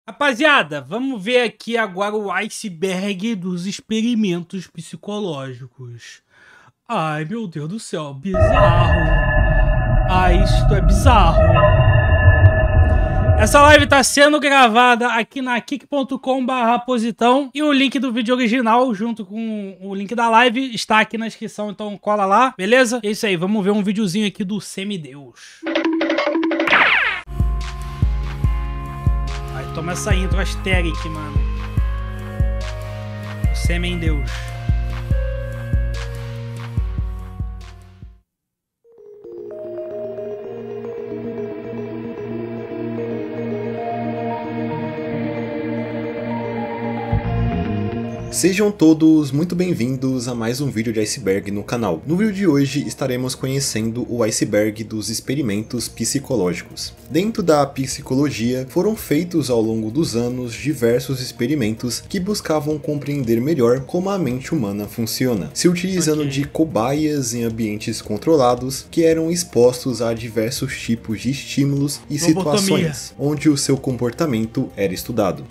Rapaziada, vamos ver aqui agora o iceberg dos experimentos psicológicos. Ai, meu Deus do céu, bizarro. Ai, isto é bizarro. Essa live tá sendo gravada aqui na kik.com/positão e o link do vídeo original junto com o link da live está aqui na descrição, então cola lá, beleza? É isso aí, vamos ver um videozinho aqui do Semideus. Aí toma essa intro asteric, mano. O Semideus. Sejam todos muito bem-vindos a mais um vídeo de iceberg no canal. No vídeo de hoje estaremos conhecendo o iceberg dos experimentos psicológicos. Dentro da psicologia foram feitos ao longo dos anos diversos experimentos que buscavam compreender melhor como a mente humana funciona, se utilizando de cobaias em ambientes controlados que eram expostos a diversos tipos de estímulos e situações onde o seu comportamento era estudado.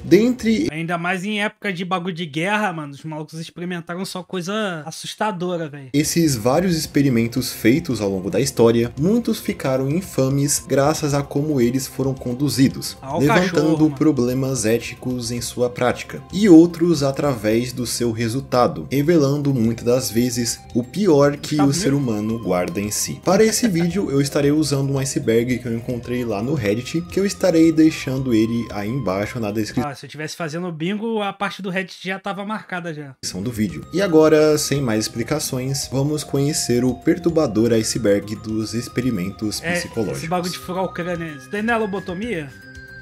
Ainda mais em época de bagulho de guerra, mano, os malucos experimentaram só coisa assustadora, velho. Esses vários experimentos feitos ao longo da história, muitos ficaram infames graças a como eles foram conduzidos, levantando problemas éticos em sua prática, e outros através do seu resultado, revelando muitas das vezes o pior que o ser humano guarda em si. Para esse vídeo eu estarei usando um iceberg que eu encontrei lá no Reddit, que eu estarei deixando ele aí embaixo na descrição. Se eu tivesse fazendo bingo, a parte do Reddit já tava marcada já. Do vídeo. E agora, sem mais explicações, vamos conhecer o perturbador iceberg dos experimentos psicológicos. Esse bagulho de furar o crânio, isso daí não é lobotomia?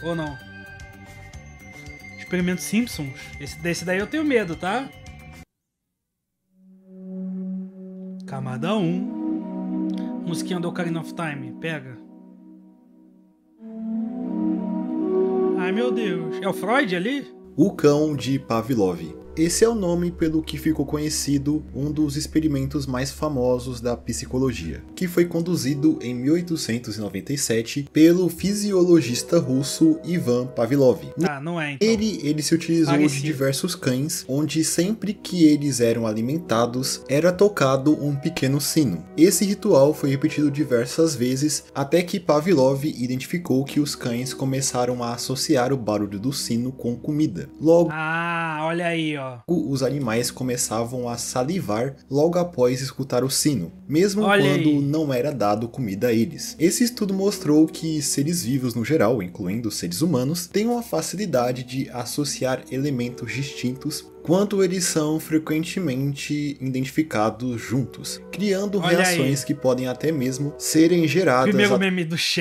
Ou não? Experimento Simpsons? Desse daí eu tenho medo, tá? Camada 1. Musiquinha do Ocarina of Time, pega. Ai meu Deus, é o Freud ali? O cão de Pavlov. Esse é o nome pelo que ficou conhecido um dos experimentos mais famosos da psicologia, que foi conduzido em 1897 pelo fisiologista russo Ivan Pavlov. Não é, então. Ele se utilizou de diversos cães, onde sempre que eles eram alimentados, era tocado um pequeno sino. Esse ritual foi repetido diversas vezes, até que Pavlov identificou que os cães começaram a associar o barulho do sino com comida. Logo, olha aí, ó. Os animais começavam a salivar logo após escutar o sino, mesmo quando não era dado comida a eles. Esse estudo mostrou que seres vivos no geral, incluindo seres humanos, têm uma facilidade de associar elementos distintos quando eles são frequentemente identificados juntos, criando reações que podem até mesmo serem geradas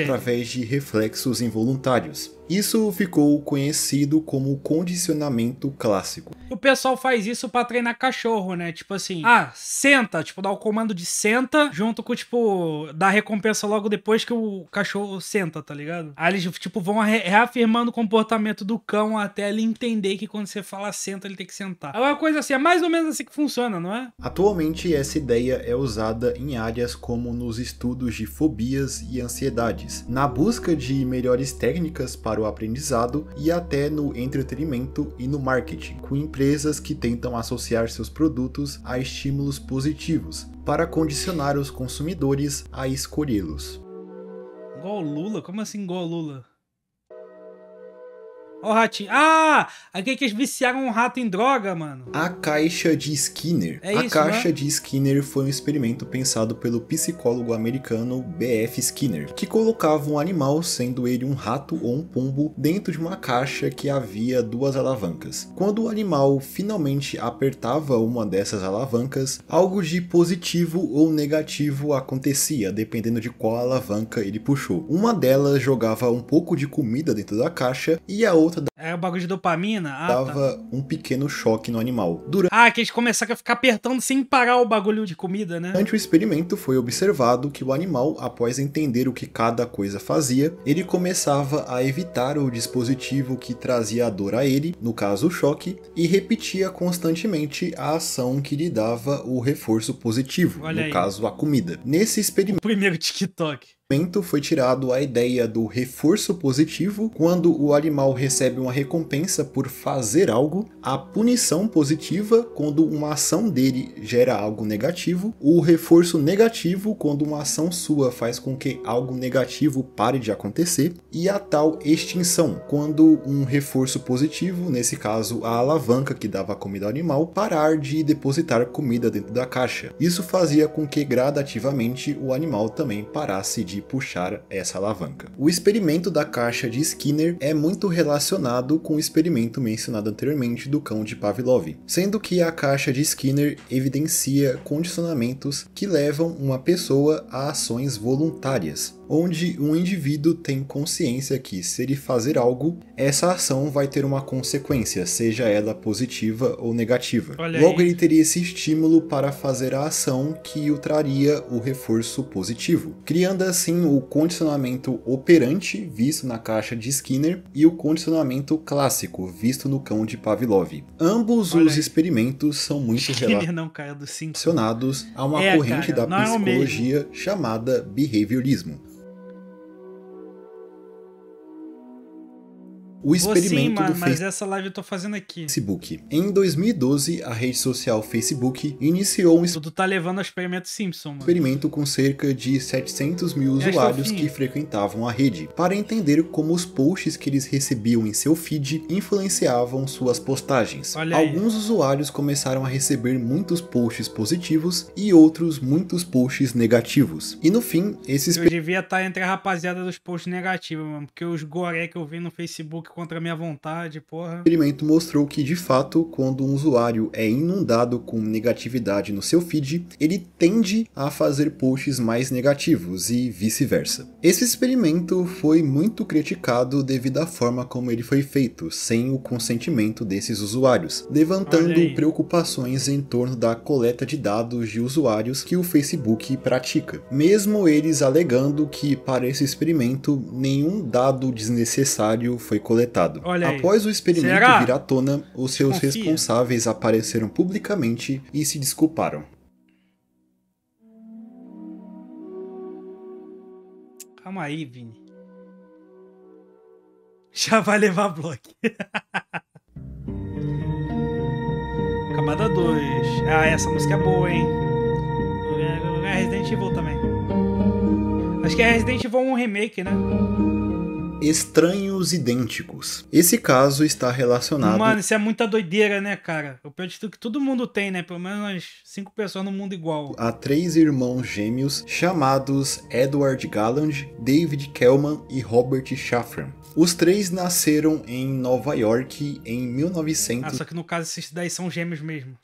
através de reflexos involuntários. Isso ficou conhecido como condicionamento clássico. O pessoal faz isso pra treinar cachorro, né? Tipo assim, senta, tipo, dá o comando de senta, junto com, tipo, dá a recompensa logo depois que o cachorro senta, tá ligado? Aí eles, tipo, vão reafirmando o comportamento do cão até ele entender que quando você fala senta, ele tem que sentar. É uma coisa assim, é mais ou menos assim que funciona, não é? Atualmente, essa ideia é usada em áreas como nos estudos de fobias e ansiedades, na busca de melhores técnicas para o aprendizado e até no entretenimento e no marketing, com empresas que tentam associar seus produtos a estímulos positivos para condicionar os consumidores a escolhê-los. Igual Lula? Como assim igual Lula? Ó o ratinho. Aqui que eles viciaram um rato em droga, mano. A caixa de Skinner. A caixa de Skinner foi um experimento pensado pelo psicólogo americano B.F. Skinner, que colocava um animal, sendo ele um rato ou um pombo, dentro de uma caixa que havia duas alavancas. Quando o animal finalmente apertava uma dessas alavancas, algo de positivo ou negativo acontecia, dependendo de qual alavanca ele puxou. Uma delas jogava um pouco de comida dentro da caixa e a outra é o bagulho de dopamina? Dava um pequeno choque no animal. Que eles começaram a ficar apertando sem parar o bagulho de comida, né? Durante o experimento foi observado que o animal, após entender o que cada coisa fazia, ele começava a evitar o dispositivo que trazia a dor a ele, no caso o choque, e repetia constantemente a ação que lhe dava o reforço positivo, no caso a comida. Nesse experimento... O primeiro TikTok. Foi tirado a ideia do reforço positivo quando o animal recebe uma recompensa por fazer algo, a punição positiva quando uma ação dele gera algo negativo, o reforço negativo quando uma ação sua faz com que algo negativo pare de acontecer, e a tal extinção, quando um reforço positivo, nesse caso a alavanca que dava comida ao animal, parar de depositar comida dentro da caixa. Isso fazia com que gradativamente o animal também parasse de puxar essa alavanca. O experimento da caixa de Skinner é muito relacionado com o experimento mencionado anteriormente do cão de Pavlov, sendo que a caixa de Skinner evidencia condicionamentos que levam uma pessoa a ações voluntárias, onde um indivíduo tem consciência que, se ele fazer algo, essa ação vai ter uma consequência, seja ela positiva ou negativa. Logo, ele teria esse estímulo para fazer a ação que o traria o reforço positivo, criando assim o condicionamento operante visto na caixa de Skinner e o condicionamento clássico visto no cão de Pavlov. Ambos os experimentos são muito relacionados a uma corrente da psicologia chamada behaviorismo. O experimento do mas essa live eu tô fazendo aqui. Facebook. Em 2012, a rede social Facebook iniciou um Tu tá levando ao experimento Simpson, mano. Experimento com cerca de 700 mil usuários que frequentavam a rede, para entender como os posts que eles recebiam em seu feed influenciavam suas postagens. Alguns usuários começaram a receber muitos posts positivos e outros muitos posts negativos. E no fim, esses... Eu devia estar entre a rapaziada dos posts negativos, mano, porque os goré que eu vi no Facebook contra a minha vontade, porra. O experimento mostrou que, de fato, quando um usuário é inundado com negatividade no seu feed, ele tende a fazer posts mais negativos e vice-versa. Esse experimento foi muito criticado devido à forma como ele foi feito, sem o consentimento desses usuários, levantando preocupações em torno da coleta de dados de usuários que o Facebook pratica, mesmo eles alegando que, para esse experimento, nenhum dado desnecessário foi coletado. Após o experimento vir à tona, os seus responsáveis apareceram publicamente e se desculparam. Calma aí, Vini. Já vai levar bloco. Camada 2. Ah, essa música é boa, hein? É Resident Evil também. Acho que é Resident Evil 1 remake, né? Estranhos idênticos. Esse caso está relacionado... Mano, isso é muita doideira, né, cara? Eu penso que todo mundo tem, né? Pelo menos umas 5 pessoas no mundo igual. A 3 irmãos gêmeos chamados Edward Galland, David Kellman e Robert Shafran. Os 3 nasceram em Nova York em 1961. Só que no caso esses daí são gêmeos mesmo.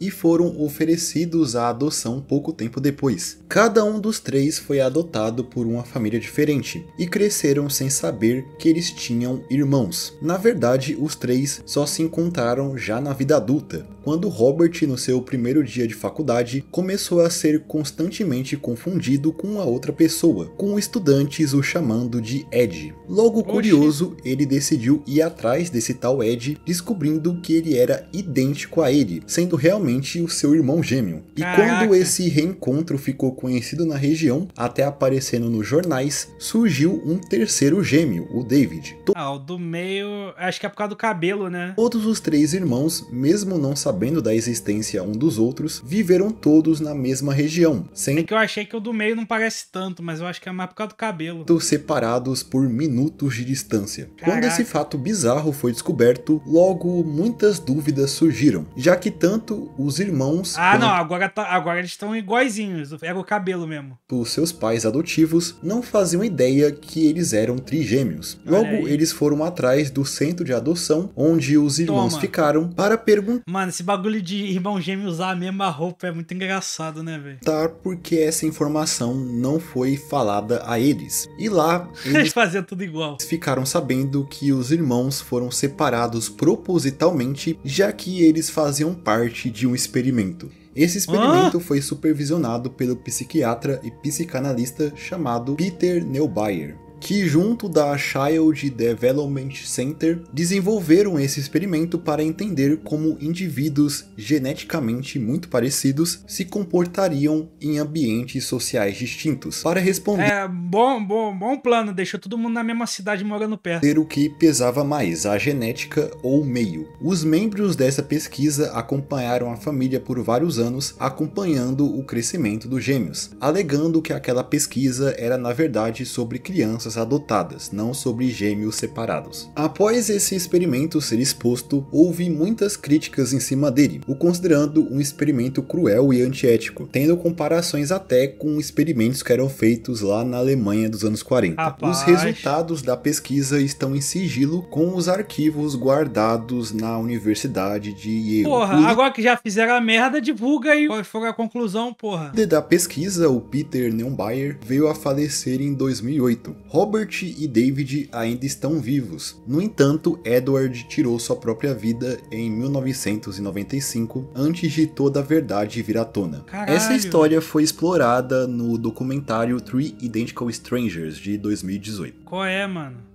E foram oferecidos à adoção pouco tempo depois. Cada um dos 3 foi adotado por uma família diferente e cresceram sem saber que eles tinham irmãos. Na verdade, os 3 só se encontraram já na vida adulta, quando Robert, no seu primeiro dia de faculdade, começou a ser constantemente confundido com uma outra pessoa, com estudantes o chamando de Ed. Logo curioso, ele decidiu ir atrás desse tal Ed, descobrindo que ele era idêntico a ele, sendo realmente o seu irmão gêmeo. E quando esse reencontro ficou conhecido na região, até aparecendo nos jornais, surgiu um terceiro gêmeo, o David. O do meio, acho que é por causa do cabelo, né? Todos os 3 irmãos, mesmo não sabendo da existência um dos outros, viveram todos na mesma região, É que eu achei que o do meio não parece tanto, mas eu acho que é mais por causa do cabelo. Separados por minutos de distância. Quando esse fato bizarro foi descoberto, logo muitas dúvidas surgiram, já que tanto os irmãos... não, agora eles estão iguaizinhos, era o cabelo mesmo. Os seus pais adotivos não faziam ideia que eles eram trigêmeos. Logo, eles foram atrás do centro de adoção, onde os irmãos ficaram, para perguntar... Mano, esse bagulho de irmão gêmeo usar a mesma roupa é muito engraçado, né, velho? Porque essa informação não foi falada a eles. E lá... Eles faziam tudo igual. Eles ficaram sabendo que os irmãos foram separados propositalmente, já que eles faziam parte de um experimento. Esse experimento foi supervisionado pelo psiquiatra e psicanalista chamado Peter Neubayer. que junto da Child Development Center desenvolveram esse experimento para entender como indivíduos geneticamente muito parecidos se comportariam em ambientes sociais distintos. Para responder bom plano, deixou todo mundo na mesma cidade morando perto. O que pesava mais, a genética ou o meio. Os membros dessa pesquisa acompanharam a família por vários anos, acompanhando o crescimento dos gêmeos, alegando que aquela pesquisa era na verdade sobre crianças adotadas, não sobre gêmeos separados. Após esse experimento ser exposto, houve muitas críticas em cima dele, o considerando um experimento cruel e antiético, tendo comparações até com experimentos que eram feitos lá na Alemanha dos anos 40. Rapaz. Os resultados da pesquisa estão em sigilo com os arquivos guardados na Universidade de Yale. Porra, agora que já fizeram a merda, divulga aí qual foi a conclusão, porra. O líder da pesquisa, o Peter Neumeier, veio a falecer em 2008. Robert e David ainda estão vivos. No entanto, Edward tirou sua própria vida em 1995, antes de toda a verdade vir à tona. Caralho. Essa história foi explorada no documentário Three Identical Strangers, de 2018. Qual é, mano?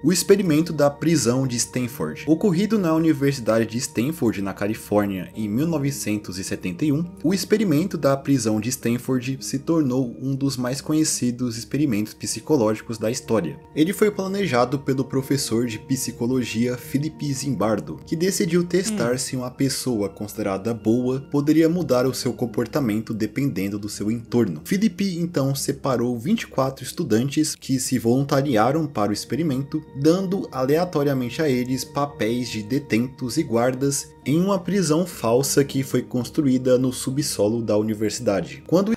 O experimento da prisão de Stanford. Ocorrido na Universidade de Stanford, na Califórnia, em 1971, o experimento da prisão de Stanford se tornou um dos mais conhecidos experimentos psicológicos da história. Ele foi planejado pelo professor de psicologia Philip Zimbardo, que decidiu testar se uma pessoa considerada boa poderia mudar o seu comportamento dependendo do seu entorno. Philip então separou 24 estudantes que se voluntariaram para o experimento, dando aleatoriamente a eles papéis de detentos e guardas em uma prisão falsa que foi construída no subsolo da universidade. Quando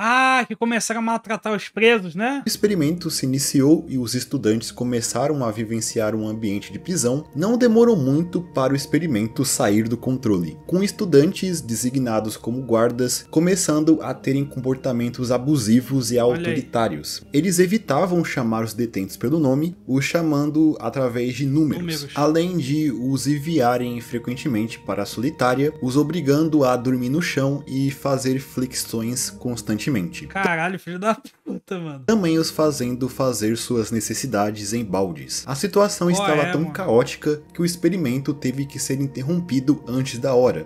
que começaram a maltratar os presos, né? o experimento se iniciou e os estudantes começaram a vivenciar um ambiente de prisão, não demorou muito para o experimento sair do controle, com estudantes designados como guardas começando a terem comportamentos abusivos e autoritários. Eles evitavam chamar os detentos pelo nome, os chamando através de números, além de os enviarem frequentemente para a solitária, os obrigando a dormir no chão e fazer flexões constantemente. Caralho, filho da puta, mano. Também os fazendo fazer suas necessidades em baldes. A situação estava tão caótica que o experimento teve que ser interrompido antes da hora.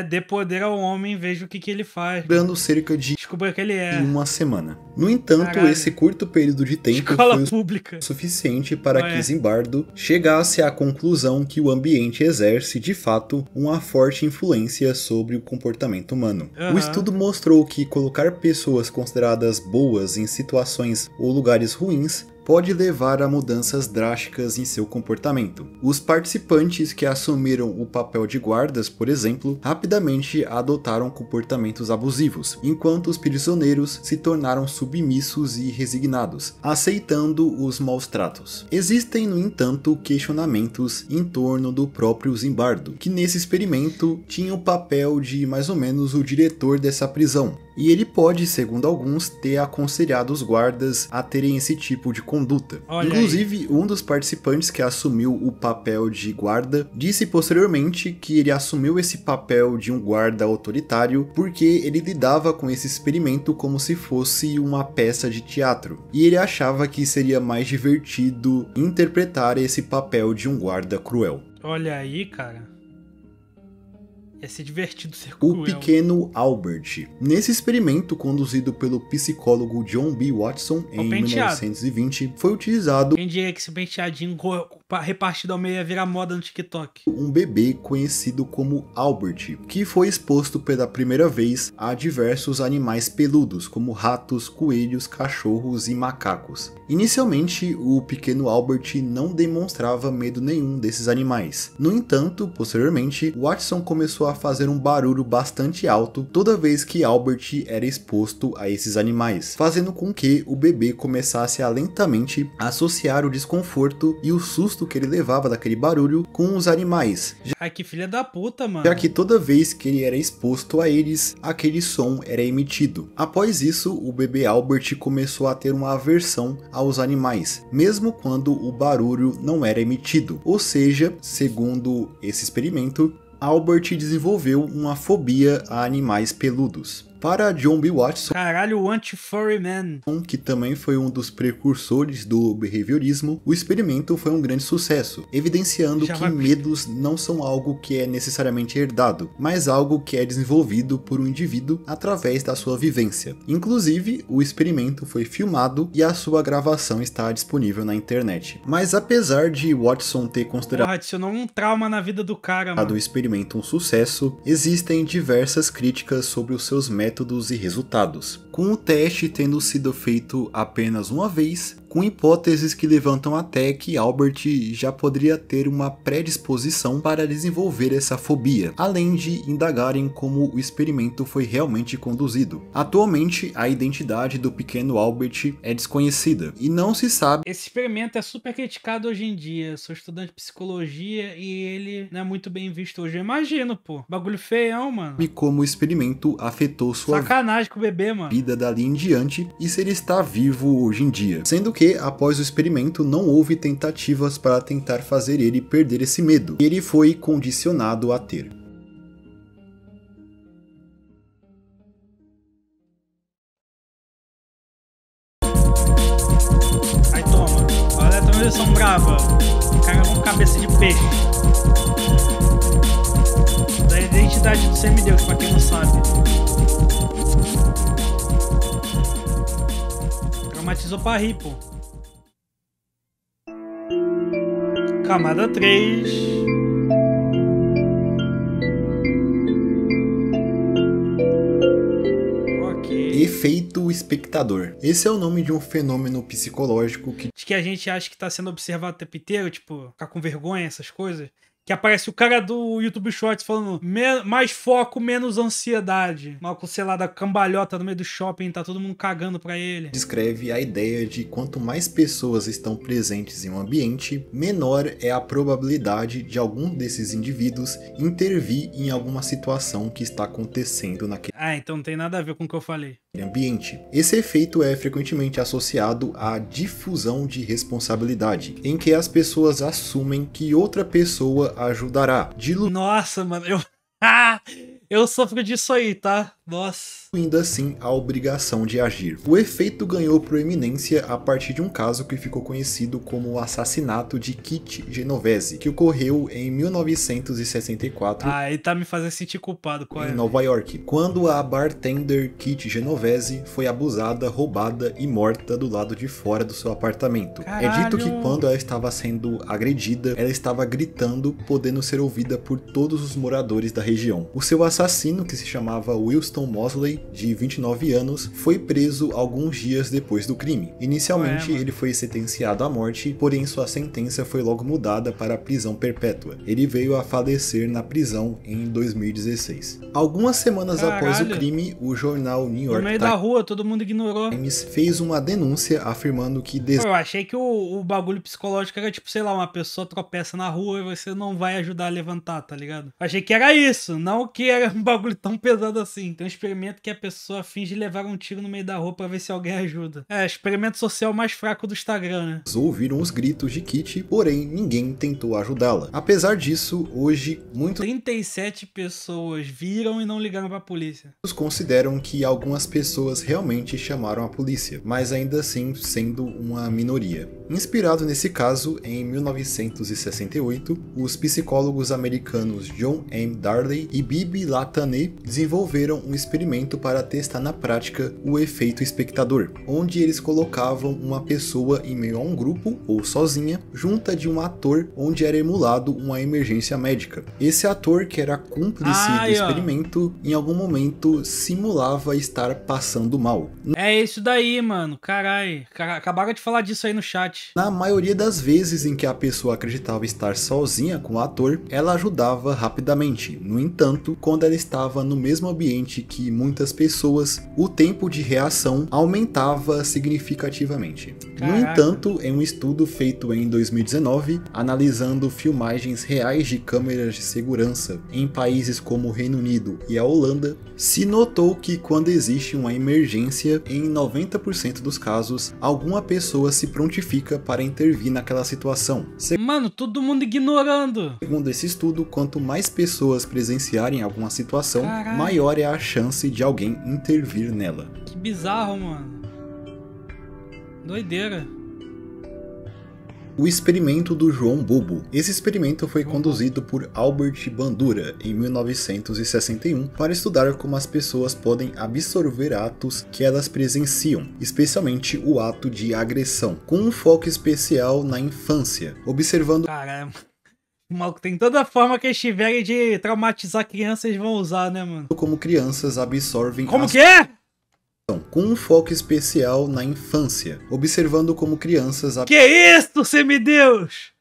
Dê poder ao homem, veja o que ele faz. Durando cerca de descubra que ele é. uma semana. No entanto, esse curto período de tempo foi o suficiente para que Zimbardo chegasse à conclusão que o ambiente exerce, de fato, uma forte influência sobre o comportamento humano. O estudo mostrou que colocar pessoas consideradas boas em situações ou lugares ruins pode levar a mudanças drásticas em seu comportamento. Os participantes que assumiram o papel de guardas, por exemplo, rapidamente adotaram comportamentos abusivos, enquanto os prisioneiros se tornaram submissos e resignados, aceitando os maus tratos. Existem, no entanto, questionamentos em torno do próprio Zimbardo, que nesse experimento tinha o papel de mais ou menos o diretor dessa prisão. E ele pode, segundo alguns, ter aconselhado os guardas a terem esse tipo de conduta. Inclusive, um dos participantes que assumiu o papel de guarda disse posteriormente que ele assumiu esse papel de um guarda autoritário porque ele lidava com esse experimento como se fosse uma peça de teatro. E ele achava que seria mais divertido interpretar esse papel de um guarda cruel. Olha aí, cara. Ia ser divertido ser cruel. O pequeno Albert. Nesse experimento conduzido pelo psicólogo John B. Watson em 1920, foi utilizado quem diria que esse penteadinho repartido ao meio ia virar moda no TikTok. Um bebê conhecido como Albert, que foi exposto pela primeira vez a diversos animais peludos, como ratos, coelhos, cachorros e macacos. Inicialmente, o pequeno Albert não demonstrava medo nenhum desses animais. No entanto, posteriormente, Watson começou a fazer um barulho bastante alto toda vez que Albert era exposto a esses animais, fazendo com que o bebê começasse a lentamente associar o desconforto e o susto que ele levava daquele barulho com os animais. Ai, que filha da puta, mano. Já que toda vez que ele era exposto a eles, aquele som era emitido. Após isso, o bebê Albert começou a ter uma aversão aos animais, mesmo quando o barulho não era emitido. Ou seja, segundo esse experimento, Albert desenvolveu uma fobia a animais peludos. Para John B. Watson, caralho, o anti-furry man, que também foi um dos precursores do behaviorismo, o experimento foi um grande sucesso, evidenciando que medos não são algo que é necessariamente herdado, mas algo que é desenvolvido por um indivíduo através da sua vivência. Inclusive, o experimento foi filmado e a sua gravação está disponível na internet. Mas apesar de Watson ter considerado adicionou um trauma na vida do cara, mano, o experimento um sucesso, existem diversas críticas sobre os seus métodos e resultados, com o teste tendo sido feito apenas uma vez, com hipóteses que levantam até que Albert já poderia ter uma predisposição para desenvolver essa fobia, além de indagarem como o experimento foi realmente conduzido. Atualmente, a identidade do pequeno Albert é desconhecida, e não se sabe... Esse experimento é super criticado hoje em dia. Eu sou estudante de psicologia e ele não é muito bem visto hoje. Eu imagino, pô. Bagulho feião, mano. E como o experimento afetou sua sacanagem com o bebê, mano. Vida dali em diante, e se ele está vivo hoje em dia. Sendo que, após o experimento, não houve tentativas para tentar fazer ele perder esse medo. Ele foi condicionado a ter. Aí toma. Olha a transição brava. O cara com cabeça de peixe. Da identidade do semideus, pra quem não sabe. Traumatizou pra rir, pô. Camada 3. Ok. Efeito espectador. Esse é o nome de um fenômeno psicológico que a gente acha que tá sendo observado o tempo inteiro, tipo, ficar com vergonha, essas coisas. Que aparece o cara do YouTube Shorts falando mais foco, menos ansiedade. Mal com, sei lá, da cambalhota no meio do shopping, tá todo mundo cagando pra ele. Descreve a ideia de quanto mais pessoas estão presentes em um ambiente, menor é a probabilidade de algum desses indivíduos intervir em alguma situação que está acontecendo naquele então não tem nada a ver com o que eu falei. Ambiente. Esse efeito é frequentemente associado à difusão de responsabilidade, em que as pessoas assumem que outra pessoa ajudará. Nossa, mano, eu sofro disso aí, tá? Nossa. Ainda assim, a obrigação de agir. O efeito ganhou proeminência a partir de um caso que ficou conhecido como o assassinato de Kit Genovese, que ocorreu em 1964 e tá me fazendo sentir culpado. em Nova York, quando a bartender Kit Genovese foi abusada, roubada e morta do lado de fora do seu apartamento. Caralho. É dito que quando ela estava sendo agredida, ela estava gritando, podendo ser ouvida por todos os moradores da região. O seu assassino, que se chamava Winston Mosley, de 29 anos, foi preso alguns dias depois do crime. Inicialmente, ele foi sentenciado à morte, porém sua sentença foi logo mudada para a prisão perpétua. Ele veio a falecer na prisão em 2016. Algumas semanas após o crime, o jornal New York no meio da rua, todo mundo ignorou. Times fez uma denúncia afirmando que... Eu achei que o bagulho psicológico era tipo, sei lá, uma pessoa tropeça na rua e você não vai ajudar a levantar, tá ligado? Eu achei que era isso, não que era um bagulho tão pesado assim. Tem um experimento que a pessoa finge levar um tiro no meio da rua pra ver se alguém ajuda. Experimento social mais fraco do Instagram, né? Ouviram os gritos de Kitty, porém ninguém tentou ajudá-la. Apesar disso, hoje, 37 pessoas viram e não ligaram pra polícia. Muitos consideram que algumas pessoas realmente chamaram a polícia, mas ainda assim sendo uma minoria. Inspirado nesse caso, em 1968, os psicólogos americanos John M. Darley e Bibi Latané desenvolveram um experimento para testar na prática o efeito espectador, onde eles colocavam uma pessoa em meio a um grupo, ou sozinha, junto de um ator onde era emulado uma emergência médica. Esse ator, que era cúmplice do experimento, em algum momento simulava estar passando mal. É isso daí, mano. Carai. Acabaram de falar disso aí no chat. Na maioria das vezes em que a pessoa acreditava estar sozinha com o ator, ela ajudava rapidamente. No entanto, quando ela estava no mesmo ambiente que muitas pessoas, o tempo de reação aumentava significativamente. Caraca. No entanto, em um estudo feito em 2019, analisando filmagens reais de câmeras de segurança em países como o Reino Unido e a Holanda, se notou que quando existe uma emergência, em 90% dos casos, alguma pessoa se prontifica para intervir naquela situação. Mano, todo mundo ignorando. Segundo esse estudo, quanto mais pessoas presenciarem alguma situação, maior é a chance de alguém alguém intervir nela. Que bizarro, mano. Doideira. O experimento do João Bobo. Esse experimento foi conduzido por Albert Bandura em 1961 para estudar como as pessoas podem absorver atos que elas presenciam, especialmente o ato de agressão, com um foco especial na infância, observando... Caramba. O maluco tem toda a forma que eles tiverem de traumatizar crianças, eles vão usar, né, mano? Como crianças absorvem... Como que é? Com um foco especial na infância, observando como crianças... Que isso, semideus?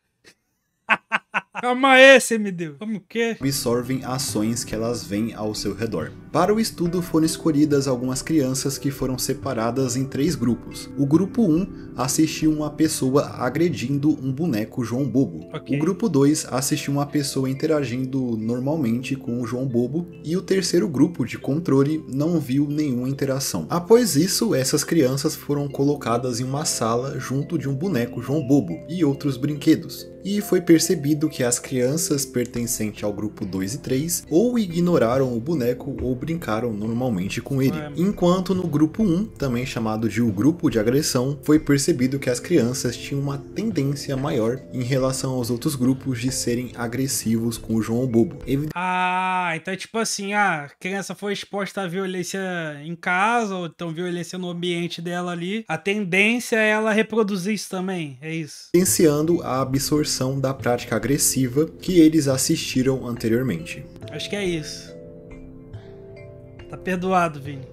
Calma aí, semideus. Como que? Absorvem ações que elas veem ao seu redor. Para o estudo foram escolhidas algumas crianças que foram separadas em 3 grupos. O grupo 1 assistiu uma pessoa agredindo um boneco João Bobo. Okay. O grupo 2 assistiu uma pessoa interagindo normalmente com o João Bobo. E o terceiro grupo de controle não viu nenhuma interação. Após isso, essas crianças foram colocadas em uma sala junto de um boneco João Bobo e outros brinquedos. E foi percebido que as crianças pertencentes ao grupo 2 e 3 ou ignoraram o boneco ou brincaram normalmente com ele. Enquanto no grupo 1, também chamado de o grupo de agressão, foi percebido que as crianças tinham uma tendência maior em relação aos outros grupos de serem agressivos com o João Bobo. Então tipo assim, a criança foi exposta à violência em casa, ou então violência no ambiente dela ali, a tendência é ela reproduzir isso também, é isso? Potenciando a absorção da prática agressiva que eles assistiram anteriormente. Acho que é isso. Tá perdoado, Vini.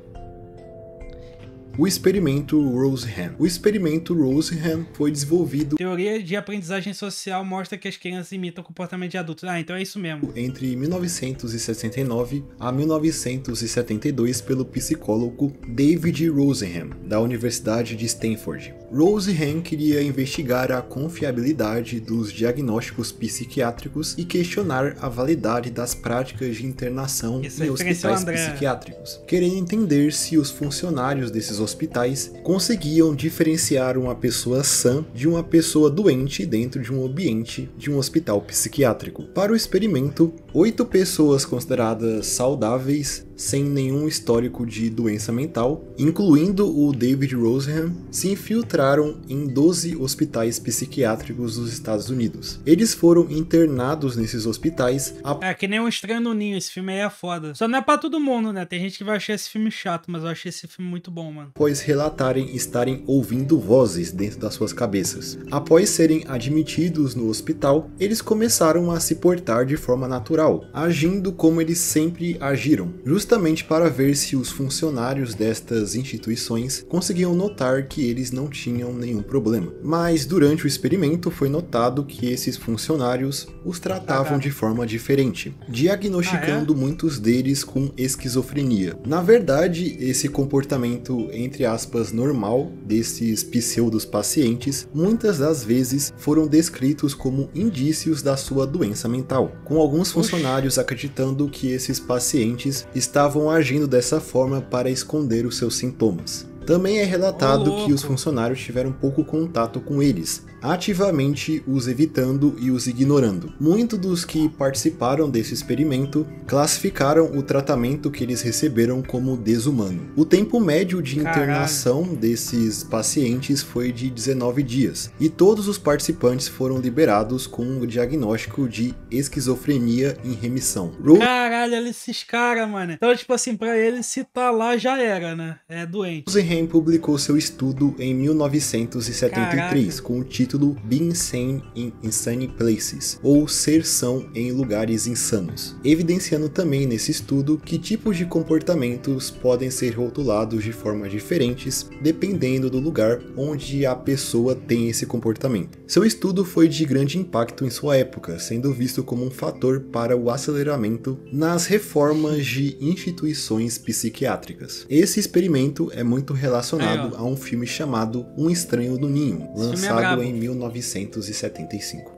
O experimento Roseham. O experimento Roseham foi desenvolvido... Teoria de aprendizagem social mostra que as crianças imitam o comportamento de adultos. Então é isso mesmo. Entre 1969 a 1972 pelo psicólogo David Roseham, da Universidade de Stanford. Roseham queria investigar a confiabilidade dos diagnósticos psiquiátricos e questionar a validade das práticas de internação em hospitais psiquiátricos, querendo entender se os funcionários desses hospitais conseguiam diferenciar uma pessoa sã de uma pessoa doente dentro de um ambiente de um hospital psiquiátrico. Para o experimento, 8 pessoas consideradas saudáveis sem nenhum histórico de doença mental, incluindo o David Roseham, se infiltraram em 12 hospitais psiquiátricos dos Estados Unidos. Eles foram internados nesses hospitais... É que nem Um Estranho no Ninho, esse filme aí é foda. Só não é pra todo mundo, né? Tem gente que vai achar esse filme chato, mas eu achei esse filme muito bom, mano. Após relatarem estarem ouvindo vozes dentro das suas cabeças. Após serem admitidos no hospital, eles começaram a se portar de forma natural, agindo como eles sempre agiram, justamente para ver se os funcionários destas instituições conseguiam notar que eles não tinham nenhum problema. Mas durante o experimento foi notado que esses funcionários os tratavam de forma diferente, diagnosticando muitos deles com esquizofrenia. Na verdade, esse comportamento, entre aspas, normal desses pseudos pacientes, muitas das vezes foram descritos como indícios da sua doença mental, com alguns funcionários acreditando que esses pacientes estavam agindo dessa forma para esconder os seus sintomas. Também é relatado que os funcionários tiveram pouco contato com eles, ativamente os evitando e os ignorando. Muitos dos que participaram desse experimento classificaram o tratamento que eles receberam como desumano. O tempo médio de internação desses pacientes foi de 19 dias, e todos os participantes foram liberados com o diagnóstico de esquizofrenia em remissão. Caralho, olha esses caras, mano. Então, tipo assim, pra eles, se tá lá, já era, né? É doente. Roseham publicou seu estudo em 1973 com o título Being Sane in Insane Places, ou Ser São em Lugares Insanos, evidenciando também nesse estudo que tipos de comportamentos podem ser rotulados de formas diferentes dependendo do lugar onde a pessoa tem esse comportamento. Seu estudo foi de grande impacto em sua época, sendo visto como um fator para o aceleramento nas reformas de instituições psiquiátricas. Esse experimento é muito relacionado a um filme chamado Um Estranho no Ninho, lançado em 1975.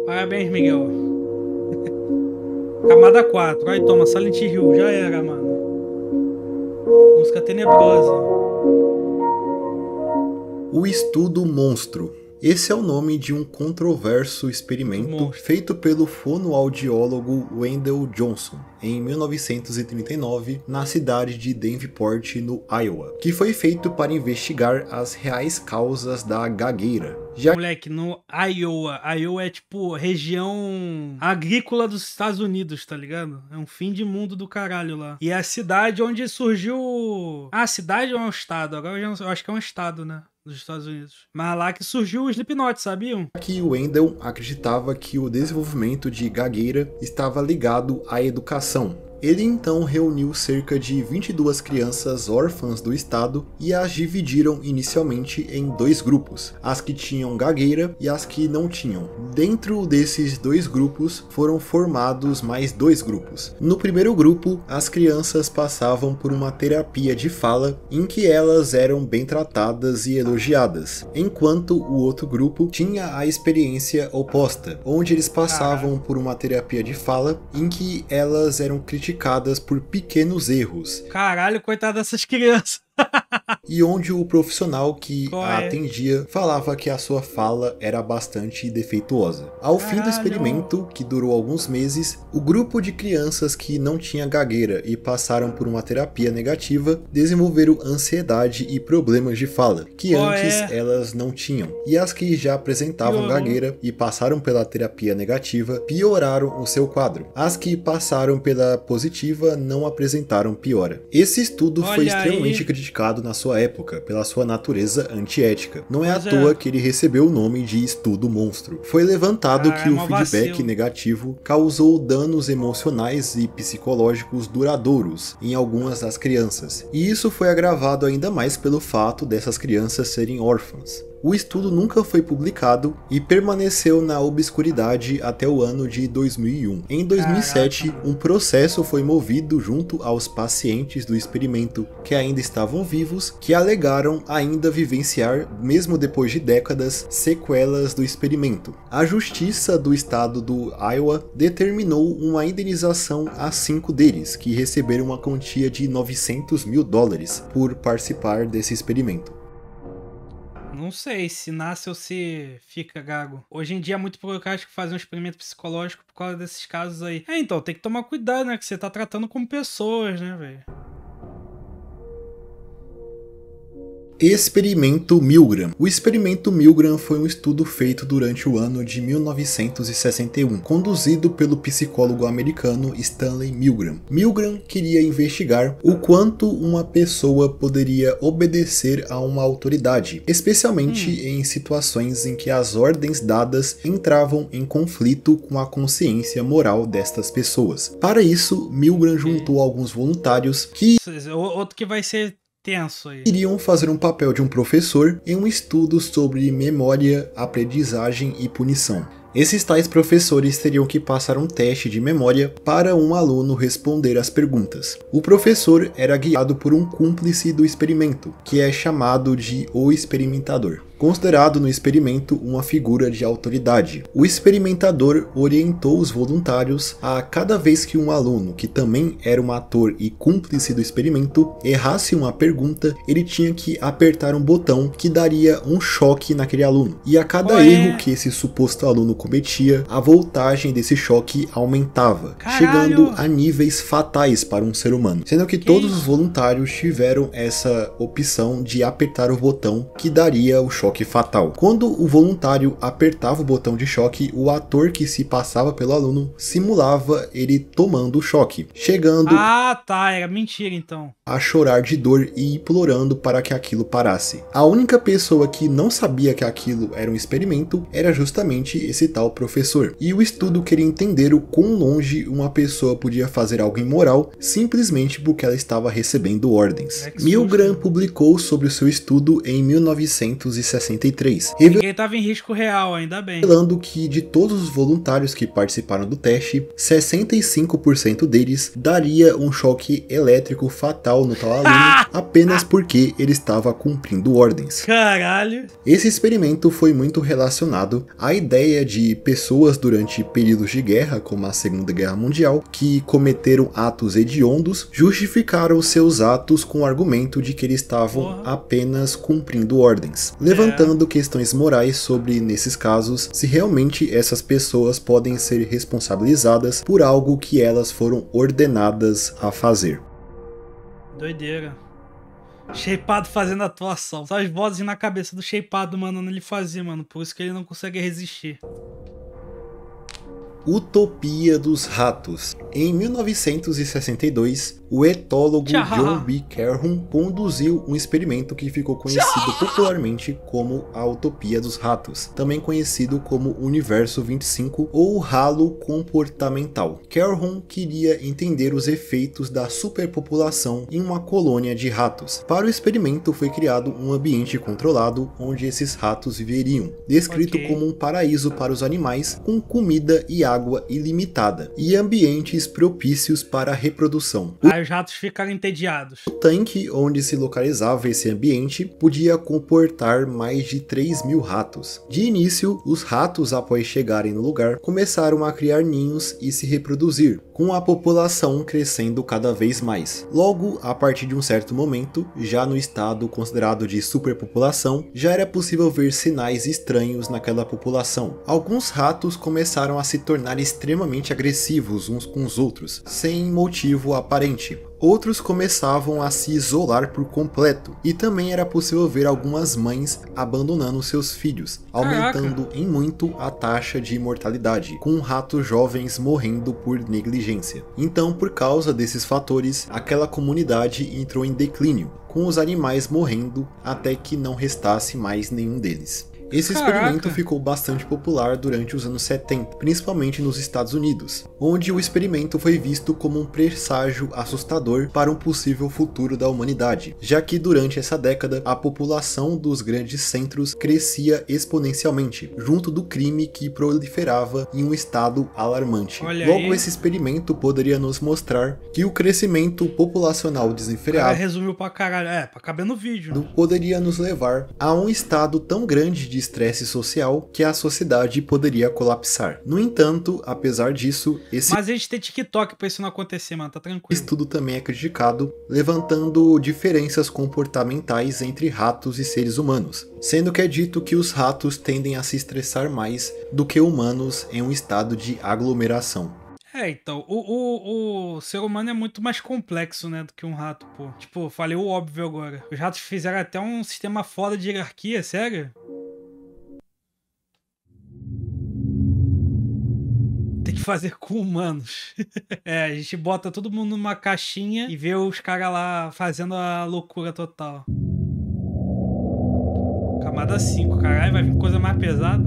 Parabéns, Miguel. Camada 4. Aí toma, Silent Hill. Já era, mano. Música tenebrosa. O estudo Monstro. Esse é o nome de um controverso experimento feito pelo fonoaudiólogo Wendell Johnson em 1939 na cidade de Davenport, no Iowa, que foi feito para investigar as reais causas da gagueira. Moleque, no Iowa. Iowa é tipo região agrícola dos Estados Unidos, tá ligado? É um fim de mundo do caralho lá. E é a cidade onde surgiu... Ah, a cidade ou é um estado? Agora eu acho que é um estado, né? Dos Estados Unidos. Mas lá que surgiu o Slipknot, sabiam? Que o Wendell acreditava que o desenvolvimento de gagueira estava ligado à educação. Ele então reuniu cerca de 22 crianças órfãs do estado e as dividiram inicialmente em 2 grupos, as que tinham gagueira e as que não tinham. Dentro desses 2 grupos foram formados mais 2 grupos. No primeiro grupo, as crianças passavam por uma terapia de fala em que elas eram bem tratadas e elogiadas, enquanto o outro grupo tinha a experiência oposta, onde eles passavam por uma terapia de fala em que elas eram criticadas por pequenos erros. Caralho, coitado dessas crianças. E onde o profissional que a atendia falava que a sua fala era bastante defeituosa. Ao fim do experimento, que durou alguns meses, o grupo de crianças que não tinha gagueira e passaram por uma terapia negativa desenvolveram ansiedade e problemas de fala, que antes elas não tinham. E as que já apresentavam gagueira e passaram pela terapia negativa pioraram o seu quadro. As que passaram pela positiva não apresentaram piora. Esse estudo foi extremamente criticado na sua época pela sua natureza antiética. Não é à toa que ele recebeu o nome de estudo monstro. Foi levantado que o feedback negativo causou danos emocionais e psicológicos duradouros em algumas das crianças. E isso foi agravado ainda mais pelo fato dessas crianças serem órfãs. O estudo nunca foi publicado e permaneceu na obscuridade até o ano de 2001. Em 2007, um processo foi movido junto aos pacientes do experimento que ainda estavam vivos, que alegaram ainda vivenciar, mesmo depois de décadas, sequelas do experimento. A Justiça do Estado do Iowa determinou uma indenização a 5 deles, que receberam uma quantia de $900 mil por participar desse experimento. Não sei se nasce ou se fica gago. Hoje em dia é muito burocrático fazer um experimento psicológico por causa desses casos aí. Então, tem que tomar cuidado, né? Que você tá tratando como pessoas, né, velho? Experimento Milgram. O experimento Milgram foi um estudo feito durante o ano de 1961, conduzido pelo psicólogo americano Stanley Milgram. Milgram queria investigar o quanto uma pessoa poderia obedecer a uma autoridade, especialmente em situações em que as ordens dadas entravam em conflito com a consciência moral destas pessoas. Para isso, Milgram juntou alguns voluntários que... Outro que vai ser tenso aí. Iriam fazer um papel de um professor em um estudo sobre memória, aprendizagem e punição. Esses tais professores teriam que passar um teste de memória para um aluno responder às perguntas. O professor era guiado por um cúmplice do experimento, que é chamado de o experimentador, considerado no experimento uma figura de autoridade. O experimentador orientou os voluntários a cada vez que um aluno, que também era um ator e cúmplice do experimento, errasse uma pergunta, ele tinha que apertar um botão que daria um choque naquele aluno. E a cada erro que esse suposto aluno cometia, a voltagem desse choque aumentava, chegando a níveis fatais para um ser humano. Sendo que todos os voluntários tiveram essa opção de apertar o botão que daria o choque fatal. Quando o voluntário apertava o botão de choque, o ator que se passava pelo aluno simulava ele tomando o choque, chegando era mentira então, a chorar de dor e implorando para que aquilo parasse. A única pessoa que não sabia que aquilo era um experimento era justamente esse tal professor. E o estudo queria entender o quão longe uma pessoa podia fazer algo imoral simplesmente porque ela estava recebendo ordens. Milgram publicou sobre o seu estudo em 1963. Ninguém estava em risco real, ainda bem. Revelando que de todos os voluntários que participaram do teste, 65% deles daria um choque elétrico fatal no tal aluno apenas porque ele estava cumprindo ordens. Caralho! Esse experimento foi muito relacionado à ideia de pessoas durante períodos de guerra, como a Segunda Guerra Mundial, que cometeram atos hediondos, justificaram seus atos com o argumento de que eles estavam apenas cumprindo ordens, levantando levantando questões morais sobre, nesses casos, se realmente essas pessoas podem ser responsabilizadas por algo que elas foram ordenadas a fazer. Doideira. Shapeado fazendo atuação. Só as vozes na cabeça do Shapeado mandando ele fazer, mano. Por isso que ele não consegue resistir. Utopia dos ratos. Em 1962, o etólogo John B. Calhoun conduziu um experimento que ficou conhecido popularmente como a Utopia dos Ratos, também conhecido como Universo 25 ou Halo Comportamental. Calhoun queria entender os efeitos da superpopulação em uma colônia de ratos. Para o experimento foi criado um ambiente controlado onde esses ratos viveriam, descrito como um paraíso para os animais, com comida e água ilimitada, e ambientes propícios para a reprodução. Os ratos ficaram entediados. O tanque onde se localizava esse ambiente podia comportar mais de 3.000 ratos. De início, os ratos, após chegarem no lugar, começaram a criar ninhos e se reproduzir, com a população crescendo cada vez mais. Logo, a partir de um certo momento, já no estado considerado de superpopulação, já era possível ver sinais estranhos naquela população. Alguns ratos começaram a se tornar extremamente agressivos uns com os outros, sem motivo aparente. Outros começavam a se isolar por completo, e também era possível ver algumas mães abandonando seus filhos, aumentando em muito a taxa de mortalidade, com ratos jovens morrendo por negligência. Então, por causa desses fatores, aquela comunidade entrou em declínio, com os animais morrendo até que não restasse mais nenhum deles. Esse experimento ficou bastante popular durante os anos 70, principalmente nos Estados Unidos, onde o experimento foi visto como um presságio assustador para um possível futuro da humanidade, já que durante essa década a população dos grandes centros crescia exponencialmente, junto do crime que proliferava em um estado alarmante. Logo, esse experimento poderia nos mostrar que o crescimento populacional desenfreado resumiu pra caralho, pra caber no vídeo, poderia nos levar a um estado tão grande de estresse social que a sociedade poderia colapsar. No entanto, apesar disso, Mas a gente tem TikTok pra isso não acontecer, mano, tá tranquilo. Estudo também é criticado, levantando diferenças comportamentais entre ratos e seres humanos, sendo que é dito que os ratos tendem a se estressar mais do que humanos em um estado de aglomeração. Então, o ser humano é muito mais complexo, né, do que um rato, pô. Tipo, falei o óbvio agora. Os ratos fizeram até um sistema foda de hierarquia, sério? Tem que fazer com humanos. A gente bota todo mundo numa caixinha e vê os caras lá fazendo a loucura total. Camada 5, caralho, vai vir coisa mais pesada.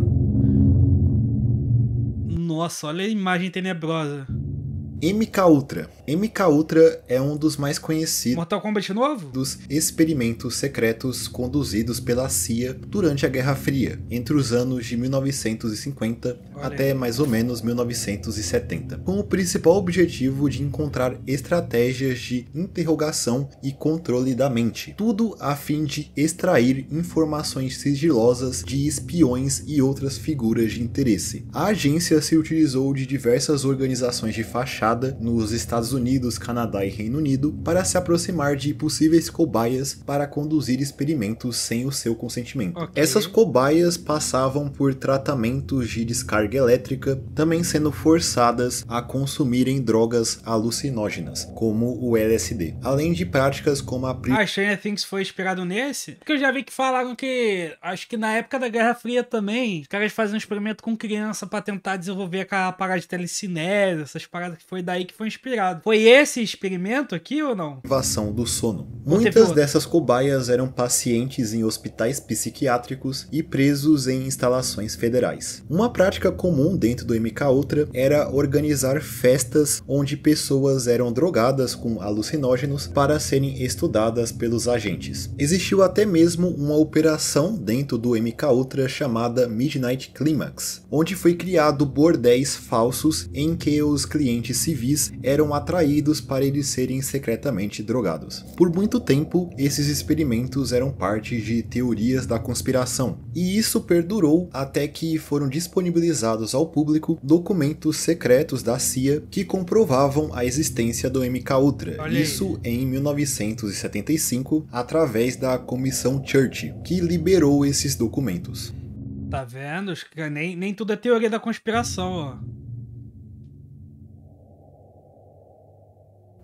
Nossa, olha a imagem tenebrosa. MK Ultra. MK Ultra é um dos mais conhecidos Mortal Kombat novo? dos experimentos secretos conduzidos pela CIA durante a Guerra Fria, entre os anos de 1950 até mais ou menos 1970, com o principal objetivo de encontrar estratégias de interrogação e controle da mente, tudo a fim de extrair informações sigilosas de espiões e outras figuras de interesse. A agência se utilizou de diversas organizações de fachada nos Estados Unidos, Canadá e Reino Unido para se aproximar de possíveis cobaias para conduzir experimentos sem o seu consentimento. Essas cobaias passavam por tratamentos de descarga elétrica, também sendo forçadas a consumirem drogas alucinógenas, como o LSD, além de práticas como a Stranger Things foi inspirado nesse? Porque eu já vi que falaram que, acho que na época da Guerra Fria também, os caras faziam um experimento com criança pra tentar desenvolver aquela parada de telecinese, essas paradas que foi daí que foi inspirado. Foi esse experimento aqui ou não? Privação do sono. Muitas dessas cobaias eram pacientes em hospitais psiquiátricos e presos em instalações federais. Uma prática comum dentro do MK Ultra era organizar festas onde pessoas eram drogadas com alucinógenos para serem estudadas pelos agentes. Existiu até mesmo uma operação dentro do MK Ultra chamada Midnight Climax, onde foi criado bordéis falsos em que os clientes civis eram atraídos para eles serem secretamente drogados. Por muito tempo, esses experimentos eram parte de teorias da conspiração, e isso perdurou até que foram disponibilizados ao público documentos secretos da CIA que comprovavam a existência do MKUltra, isso em 1975, através da Comissão Church, que liberou esses documentos. Tá vendo? Nem tudo é teoria da conspiração, ó.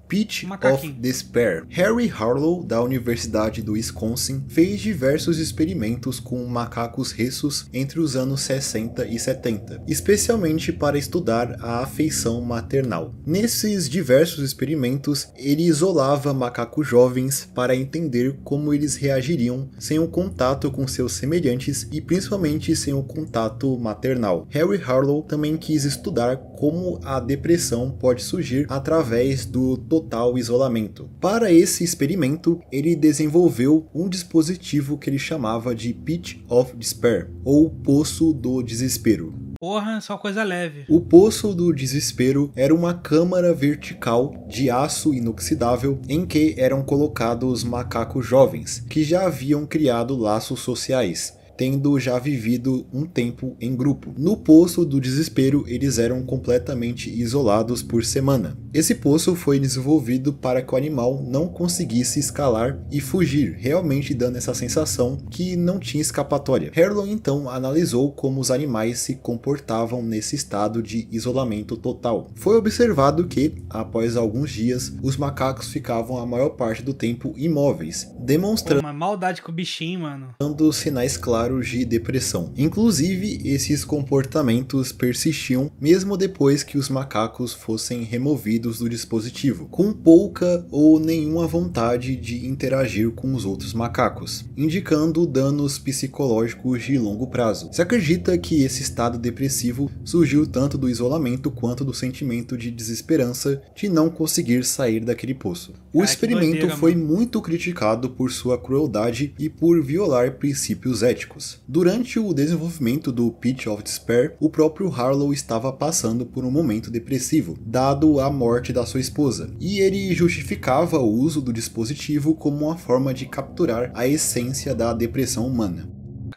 Pitch of Despair. Harry Harlow, da Universidade do Wisconsin, fez diversos experimentos com macacos rhesus entre os anos 60 e 70, especialmente para estudar a afeição maternal. Nesses diversos experimentos, ele isolava macacos jovens para entender como eles reagiriam sem o contato com seus semelhantes e principalmente sem o contato maternal. Harry Harlow também quis estudar como a depressão pode surgir através do total isolamento. Para esse experimento, ele desenvolveu um dispositivo que ele chamava de Pitch of Despair, ou Poço do Desespero. Porra, só coisa leve. O Poço do Desespero era uma câmara vertical de aço inoxidável em que eram colocados macacos jovens, que já haviam criado laços sociais, tendo já vivido um tempo em grupo. No Poço do Desespero, eles eram completamente isolados por semana. Esse poço foi desenvolvido para que o animal não conseguisse escalar e fugir, realmente dando essa sensação que não tinha escapatória. Harlow então analisou como os animais se comportavam nesse estado de isolamento total. Foi observado que, após alguns dias, os macacos ficavam a maior parte do tempo imóveis, demonstrando uma maldade com o bichinho, mano, dando sinais claros de depressão. Inclusive, esses comportamentos persistiam mesmo depois que os macacos fossem removidos do dispositivo, com pouca ou nenhuma vontade de interagir com os outros macacos, indicando danos psicológicos de longo prazo. Se acredita que esse estado depressivo surgiu tanto do isolamento quanto do sentimento de desesperança de não conseguir sair daquele poço. O experimento foi muito criticado por sua crueldade e por violar princípios éticos. Durante o desenvolvimento do Pitch of Despair, o próprio Harlow estava passando por um momento depressivo, dado a morte da sua esposa, e ele justificava o uso do dispositivo como uma forma de capturar a essência da depressão humana.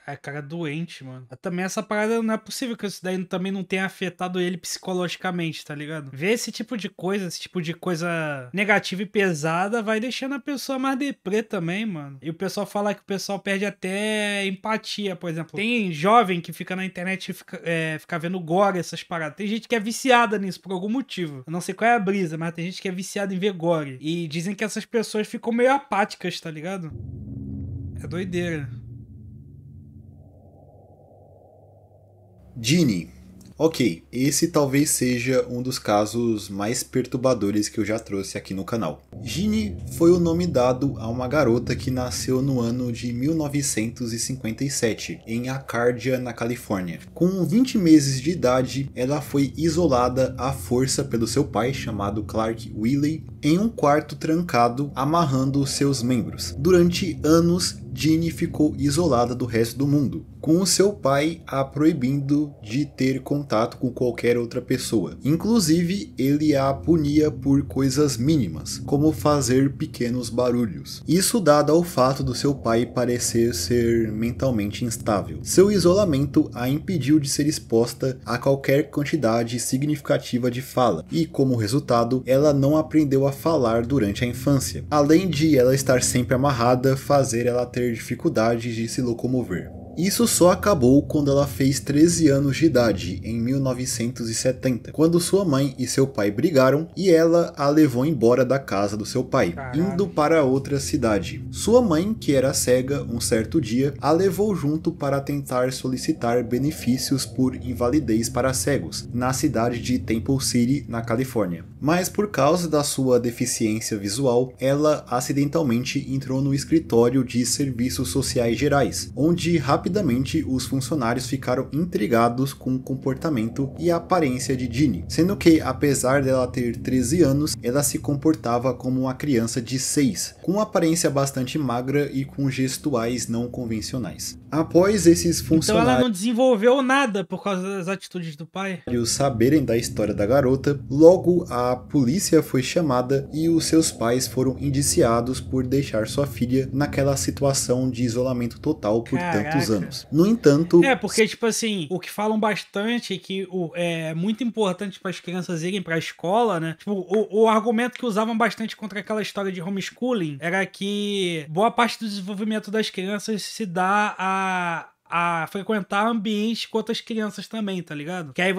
É cara doente, mano. Também essa parada não é possível que isso daí também não tenha afetado ele psicologicamente, tá ligado? Ver esse tipo de coisa negativa e pesada vai deixando a pessoa mais deprê também, mano. E o pessoal fala que o pessoal perde até empatia, por exemplo. Tem jovem que fica na internet e fica vendo gore, essas paradas. Tem gente que é viciada nisso por algum motivo. Eu não sei qual é a brisa, mas tem gente que é viciada em ver gore. E dizem que essas pessoas ficam meio apáticas, tá ligado? É doideira. Ginny. Ok, esse talvez seja um dos casos mais perturbadores que eu já trouxe aqui no canal. Ginny foi o nome dado a uma garota que nasceu no ano de 1957, em Arcadia, na Califórnia. Com 20 meses de idade, ela foi isolada à força pelo seu pai, chamado Clark Willey, em um quarto trancado, amarrando seus membros. Durante anos, Ginny ficou isolada do resto do mundo, com o seu pai a proibindo de ter contato com qualquer outra pessoa. Inclusive, ele a punia por coisas mínimas, como fazer pequenos barulhos. Isso dado ao fato do seu pai parecer ser mentalmente instável. Seu isolamento a impediu de ser exposta a qualquer quantidade significativa de fala, e como resultado, ela não aprendeu a falar durante a infância, além de ela estar sempre amarrada, fazer ela ter dificuldade de se locomover. Isso só acabou quando ela fez 13 anos de idade, em 1970, quando sua mãe e seu pai brigaram e ela a levou embora da casa do seu pai, indo para outra cidade. Sua mãe, que era cega, um certo dia, a levou junto para tentar solicitar benefícios por invalidez para cegos, na cidade de Temple City, na Califórnia. Mas por causa da sua deficiência visual, ela acidentalmente entrou no escritório de serviços sociais gerais, onde rapidamente Rapidamente, os funcionários ficaram intrigados com o comportamento e a aparência de Ginny, sendo que, apesar dela ter 13 anos, ela se comportava como uma criança de 6, com uma aparência bastante magra e com gestuais não convencionais. Após esses funcionários... Então ela não desenvolveu nada por causa das atitudes do pai? saberem da história da garota, logo a polícia foi chamada e os seus pais foram indiciados por deixar sua filha naquela situação de isolamento total por tantos anos. No entanto... porque, tipo assim, o que falam bastante é que é muito importante para as crianças irem para a escola, né? Tipo, o argumento que usavam bastante contra aquela história de homeschooling era que boa parte do desenvolvimento das crianças se dá a frequentar ambientes com outras crianças também, tá ligado? Que aí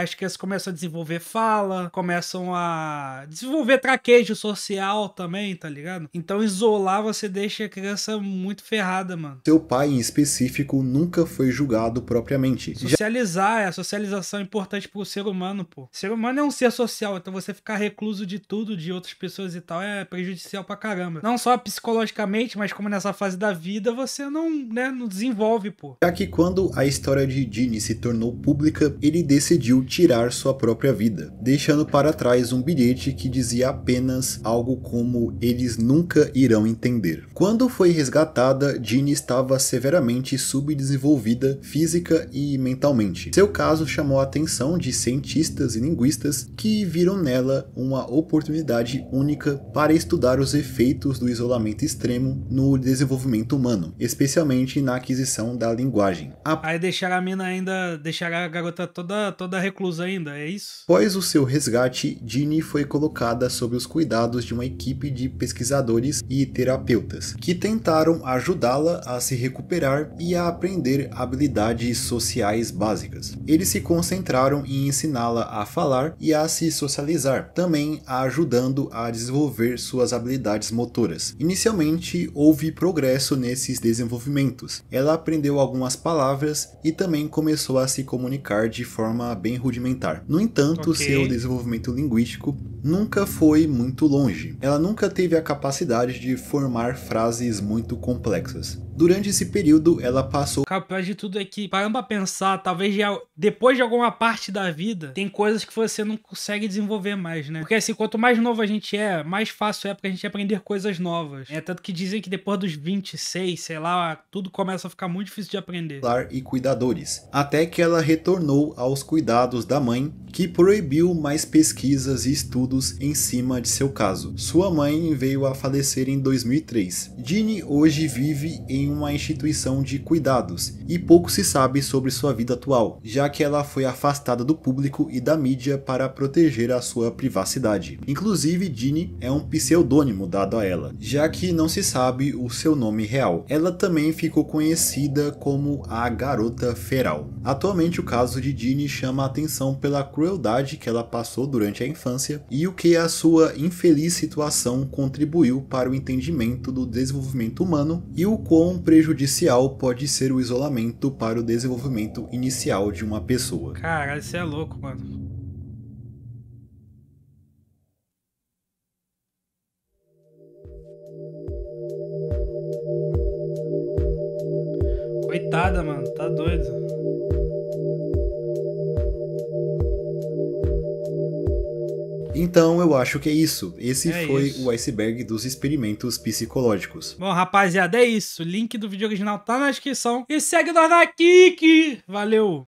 as crianças começam a desenvolver fala, começam a desenvolver traquejo social também, tá ligado? Então isolar você deixa a criança muito ferrada, mano. Seu pai, em específico, nunca foi julgado propriamente. Socializar, a socialização é importante pro ser humano, pô. O ser humano é um ser social, então você ficar recluso de tudo, de outras pessoas e tal, é prejudicial pra caramba. Não só psicologicamente, mas como nessa fase da vida, você não desenvolve, pô. Já que quando a história de Ginny se tornou pública, ele decidiu tirar sua própria vida, deixando para trás um bilhete que dizia apenas algo como "eles nunca irão entender". Quando foi resgatada, Ginny estava severamente subdesenvolvida física e mentalmente. Seu caso chamou a atenção de cientistas e linguistas que viram nela uma oportunidade única para estudar os efeitos do isolamento extremo no desenvolvimento humano, especialmente na aquisição da linguagem. Aí deixaram a garota toda reclusa ainda, é isso? Após o seu resgate, Ginny foi colocada sob os cuidados de uma equipe de pesquisadores e terapeutas, que tentaram ajudá-la a se recuperar e a aprender habilidades sociais básicas. Eles se concentraram em ensiná-la a falar e a se socializar, também a ajudando a desenvolver suas habilidades motoras. Inicialmente, houve progresso nesses desenvolvimentos. Ela aprendeu algumas palavras e também começou a se comunicar de forma bem rudimentar. No entanto, seu desenvolvimento linguístico nunca foi muito longe. Ela nunca teve a capacidade de formar frases muito complexas. Durante esse período, ela passou... O pior de tudo é que, parando pra pensar, talvez depois de alguma parte da vida, tem coisas que você não consegue desenvolver mais, né? Porque assim, quanto mais novo a gente é, mais fácil é pra gente aprender coisas novas. Tanto que dizem que depois dos 26, sei lá, tudo começa a ficar muito difícil de aprender. E cuidadores, até que ela retornou aos cuidados da mãe, que proibiu mais pesquisas e estudos em cima de seu caso. Sua mãe veio a falecer em 2003. Ginny hoje vive em uma instituição de cuidados e pouco se sabe sobre sua vida atual, já que ela foi afastada do público e da mídia para proteger a sua privacidade. Inclusive, Ginny é um pseudônimo dado a ela, já que não se sabe o seu nome real. Ela também ficou conhecida como a Garota Feral. Atualmente, o caso de Ginny chama a atenção pela crueldade que ela passou durante a infância e o que a sua infeliz situação contribuiu para o entendimento do desenvolvimento humano e o quão prejudicial pode ser o isolamento para o desenvolvimento inicial de uma pessoa. Caralho, isso é louco, mano. Coitada, mano, tá doido. Então eu acho que é isso. Esse foi o iceberg dos experimentos psicológicos. Bom, rapaziada, é isso. O link do vídeo original tá na descrição. E segue nós na Kik. Valeu!